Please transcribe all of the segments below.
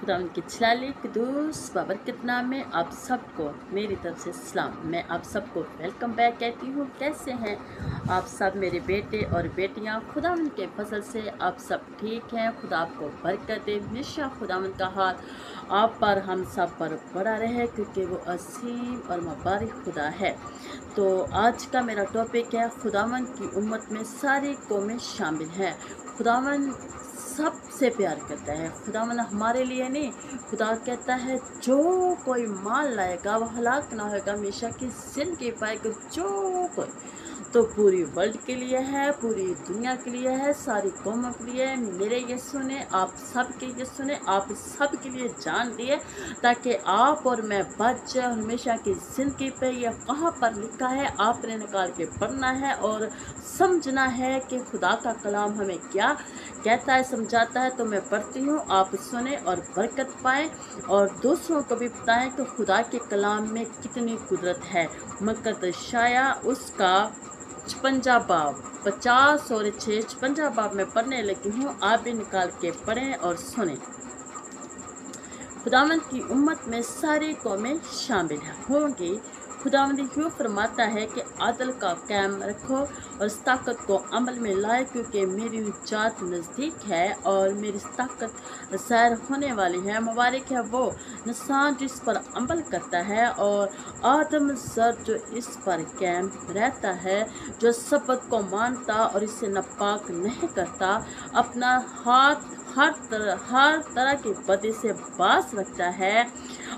खुदावंद के छलाले कुदूस बाबरकत नाम में आप सबको मेरी तरफ से सलाम। मैं आप सबको वेलकम बैक कहती हूँ। कैसे हैं आप सब मेरे बेटे और बेटियाँ? खुदावंद के फजल से आप सब ठीक हैं। खुदा आपको बरकत दे। हमेशा खुदावंद का हाथ आप पर हम सब पर बड़ा रहे, क्योंकि वो असीम और मुबारक खुदा है। तो आज का मेरा टॉपिक है, खुदावंद की उम्मत में सारी कौमें शामिल हैं। खुदावंद सबसे प्यार करता है। खुदावंद हमारे लिए नहीं, खुदा कहता है जो कोई मान लाएगा वो हलाक ना होगा, हमेशा की जिंदगी पाएगा। जो कोई तो पूरी वर्ल्ड के लिए है, पूरी दुनिया के लिए है, सारी कौमों के लिए है। मेरे यीशु ने आप सब के यीशु ने आप सब के लिए जान दिए, ताकि आप और मैं बच जाए हमेशा की जिंदगी पे। यह कहाँ पर लिखा है, आपने निकाल के पढ़ना है और समझना है कि खुदा का कलाम हमें क्या कहता है, समझाता है। तो मैं पढ़ती हूँ, आप सुने और बरकत पाएँ और दूसरों को भी बताएं कि खुदा के कलाम में कितनी कुदरत है। मकत शाया उसका 56 बाब 50 और 56 बाब में पढ़ने लगी हूँ। आप भी निकाल के पढ़ें और सुने। खुदावंद की उम्मत में सारी कौमें शामिल होंगी। खुदावंद यूँ फरमाता है कि आदल का कायम रखो और इस ताकत को अमल में लाए, क्योंकि मेरी जात नज़दीक है और मेरी ताकत ज़ाहिर होने वाली है। मुबारक है वो इंसान जिस पर अमल करता है और आदम जर जो इस पर कायम रहता है, जो सबत को मानता और इसे नापाक नहीं करता, अपना हाथ हर तरह की बदी से बास रखता है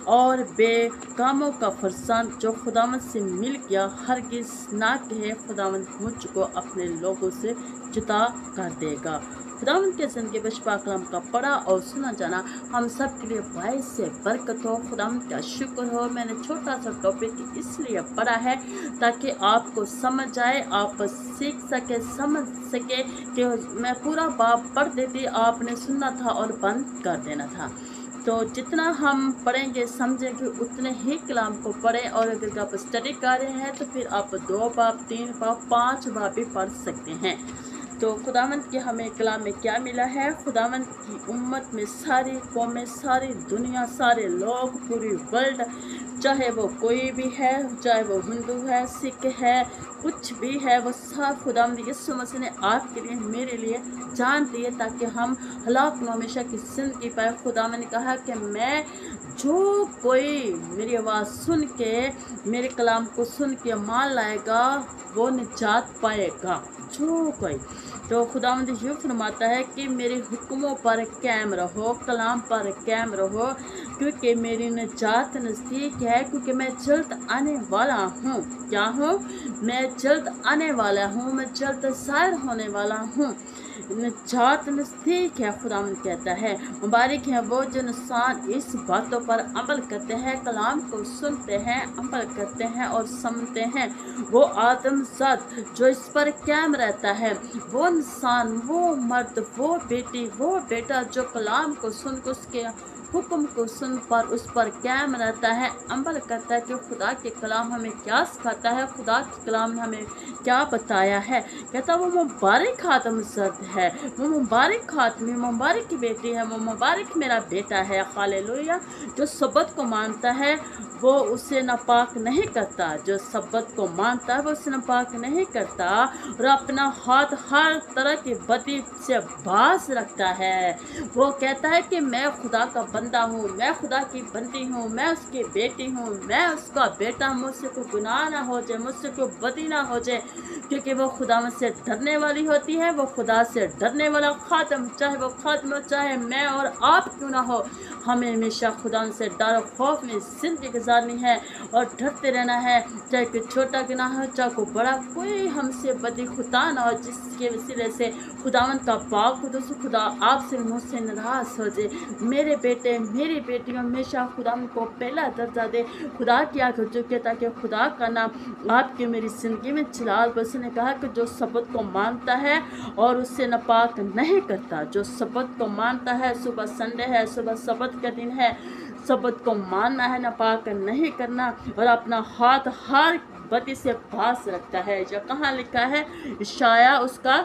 और बेकामों का फरसान जो खुदावंद से मिल गया हरगिज़ ना कहे खुदावंद मुझको अपने लोगों से जुदा कर देगा। खुदावंद के ज़िंदगी बशपा कलाम का पढ़ा और सुना जाना हम सब के लिए बाइस से बरकत हो। खुदावंद का शुक्र हो। मैंने छोटा सा टॉपिक इसलिए पढ़ा है ताकि आपको समझ आए, आप सीख सके, समझ सके। कि मैं पूरा बाब पढ़ देती, आपने सुनना था और बंद कर देना था। तो जितना हम पढ़ेंगे समझेंगे उतने ही कलाम को पढ़ें। और अगर आप स्टडी कर रहे हैं तो फिर आप 2 बाब 3 बाब 5 बाब भी पढ़ सकते हैं। तो खुदावंद के हमें कलाम में क्या मिला है? खुदावंद की उम्मत में सारी कौमें, सारी दुनिया, सारे लोग, पूरी वर्ल्ड, चाहे वो कोई भी है, चाहे वो हिंदू है, सिख है, कुछ भी है, वो सब खुदावंद यीशु मसीह ने आपके लिए मेरे लिए जान दिए, ताकि हम हलाक न हमेशा की जिंदगी पाए। खुदावंद ने कहा कि मैं जो कोई मेरी आवाज़ सुन के, मेरे कलाम को सुन के मान लाएगा वो निजात पाएगा। जो कोई तो खुदावंद यूँ फरमाता है कि मेरे हुक्मों पर कायम रहो, कलाम पर कायम रहो, क्योंकि मेरी निजात नज़दीक है, क्योंकि मैं जल्द आने वाला हूँ। क्या हूँ? मैं जल्द आने वाला हूँ, मैं जल्द ज़ाहिर होने वाला हूँ। निजात नज़दीक है, खुदावंद कहता है। मुबारक है वो जो इंसान इस बातों पर अमल करते हैं, कलाम को सुनते हैं, अमल करते हैं और समझते हैं। वो आदमजात जो इस पर कायम रहता है, वो इंसान, वो मर्द, वो बेटी, वो बेटा जो कलाम को सुन के उसके हुक्म को सुन पर उस पर कायम रहता है, अमल करता है कि खुदा के कलाम हमें क्या सिखाता है, खुदा के कलाम ने हमें क्या बताया है। कहता वो मुबारक आदमज़द है, वो मुबारक आदमी, मुबारक की बेटी है, वो मुबारक मेरा बेटा है। हालेलुया। जो सबत को मानता है वो उसे नापाक नहीं करता, जो सबत को मानता है वो उसे नापाक नहीं करता और अपना हाथ हर तरह की बदी से बाज रखता है। वो कहता है कि मैं खुदा का बंदा हूँ, मैं खुदा की बंदी हूँ, मैं उसकी बेटी हूँ, मैं उसका बेटा, मुझसे कोई गुनाह ना हो जाए, मुझसे कोई बदी ना हो जाए, क्योंकि वो खुदा से डरने वाली होती है। वो खुदा से डरने वाला खातम, चाहे वो खातम हो, चाहे मैं और आप क्यों ना हो, हमें हमेशा खुदा से डर खौफ में ज़िंदगी गुजारनी है और डरते रहना है। चाहे कोई छोटा गुनाह हो, चाहे कोई बड़ा, कोई हमसे बदी खुदा ना हो जिसके वसीले से खुदावंद का पाक कुदस खुदा आपसे मुझसे नाराज़ हो जाए। मेरे बेटे, मेरी बेटियां हमेशा खुदावंद को पहला दर्जा दे, खुदा की आँख झुके, ताकि खुदा का नाम आपकी मेरी ज़िंदगी में चिराग बस। ने कहा कि जो सबत को मानता है और उससे नापाक नहीं करता, जो सबत को मानता है, सुबह संडे है, सुबह सबत का दिन है, सबत को मानना है, नापाक नहीं करना और अपना हाथ हर बदी से पास रखता है। जो कहाँ लिखा है? इशाया उसका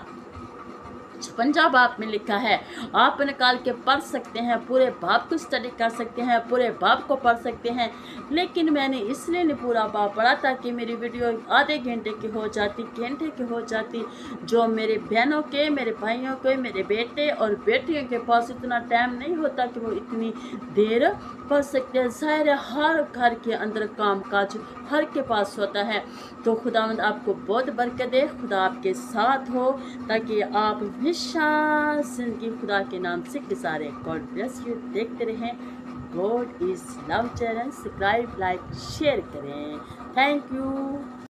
पंजाब बाब में लिखा है, आप निकाल के पढ़ सकते हैं, पूरे बाब को स्टडी कर सकते हैं, पूरे बाब को पढ़ सकते हैं। लेकिन मैंने इसलिए नहीं पूरा बाब पढ़ा ताकि मेरी वीडियो आधे घंटे की हो जाती, घंटे की हो जाती, जो मेरे बहनों के, मेरे भाइयों के, मेरे बेटे और बेटियों के पास इतना टाइम नहीं होता कि वो इतनी देर पढ़ सकते हैं। ज़ाहिर है हर घर के अंदर काम काज हर के पास होता है। तो खुदावंद आपको बहुत बरकत दे, खुदा आपके साथ हो, ताकि आप हमेशा जिंदगी खुदा के नाम से गुजारें। God bless you. देखते रहें God is love channel, subscribe, like, share करें। Thank you.